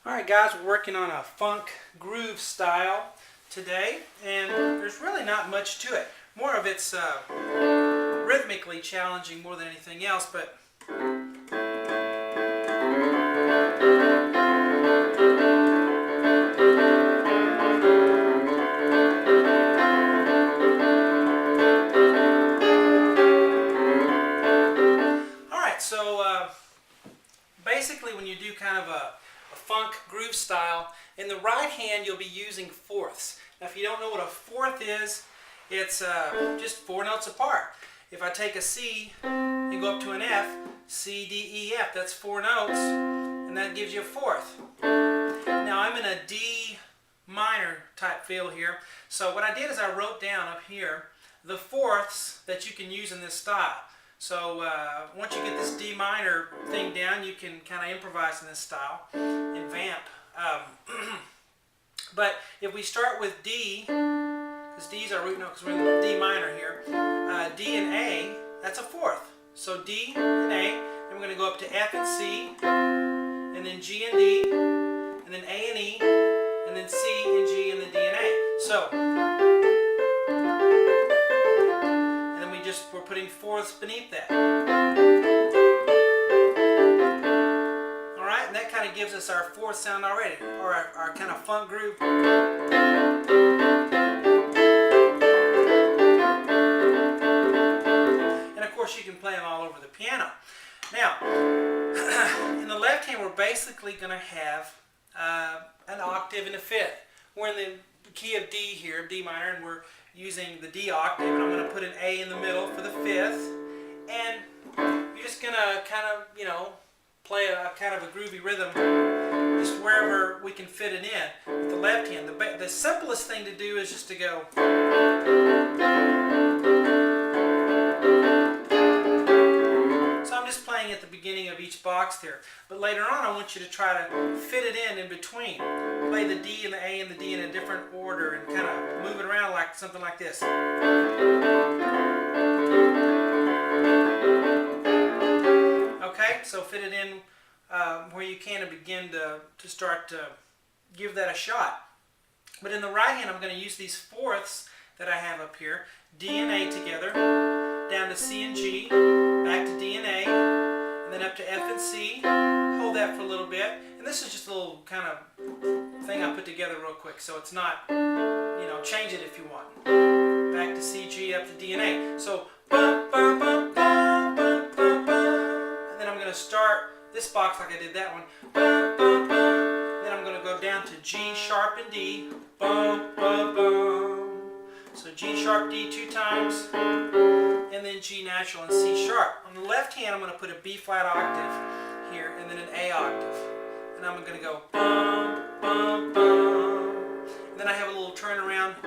Alright guys, we're working on a funk groove style today, and there's really not much to it. More of it's rhythmically challenging more than anything else, but alright, so basically when you do kind of a funk groove style, in the right hand you'll be using fourths. Now if you don't know what a fourth is, it's just 4 notes apart. If I take a C and go up to an F, C, D, E, F, that's 4 notes, and that gives you a fourth. Now I'm in a D minor type feel here, so what I did is I wrote down up here the fourths that you can use in this style. So once you get this D minor thing down, you can kind of improvise in this style and vamp. But if we start with D, because D is our root note, because we're in the D minor here, D and A, that's a fourth. So D and A, then we're going to go up to F and C, and then G and D, and then A and E, and then C and G, and then D and A. So, and then we're putting fourths beneath that. Alright, and that kind of gives us our fourth sound already, or our kind of funk groove. And of course you can play them all over the piano. Now, in the left hand we're basically going to have an octave and a fifth. We're in the key of D here, D minor, and we're using the D octave, and I'm going to put an A in the middle for the fifth, and you're just going to kind of, play a kind of a groovy rhythm just wherever we can fit it in with the left hand. The simplest thing to do is just to go. So I'm just playing at the beginning of each box there, but later on I want you to try to fit it in between. Play the D and the A and the D in a different order and kind of move it around like something like this. Okay, so fit it in where you can and begin to start to give that a shot. But in the right hand I'm going to use these fourths that I have up here, D and A together, down to C and G, back to D and A, and then up to F and C. Hold that for a little bit. And this is just a little kind of thing I put together real quick, so it's not, change it if you want. Back to C, G, up to D and A. So, bum, bum, bum, bum, bum, bum, bum. And then I'm going to start this box like I did that one. Bum, bum, bum. Then I'm going to go down to G, sharp, and D. Bum, bum, bum. So G, sharp, D 2 times. And then G natural and C sharp. On the left hand I'm going to put a B flat octave here and then an A octave. And I'm going to go bum, bum, bum. And then I have a little turnaround.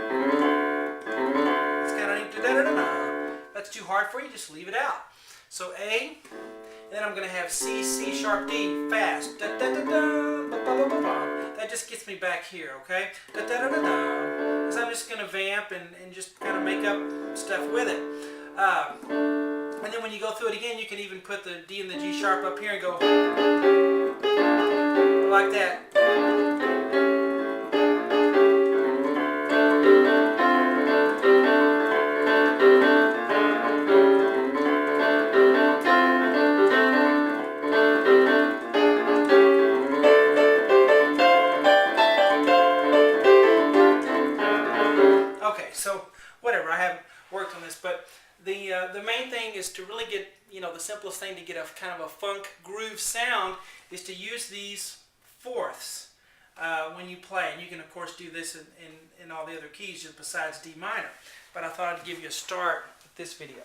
It's kind of da-da-da-da-da. That's too hard for you, just leave it out. So A, and then I'm going to have C, C sharp, D, fast. Da-da-da-da, ba-ba-ba-ba-ba. That just gets me back here, okay? Da-da-da-da-da. So I'm just going to vamp and just kind of make up stuff with it. And then when you go through it again, you can even put the D and the G sharp up here and go like that. Okay, so whatever, I haven't worked on this, but the main thing is to really get, the simplest thing to get a kind of a funk groove sound is to use these fourths when you play. And you can of course do this in all the other keys just besides D minor. But I thought I'd give you a start with this video.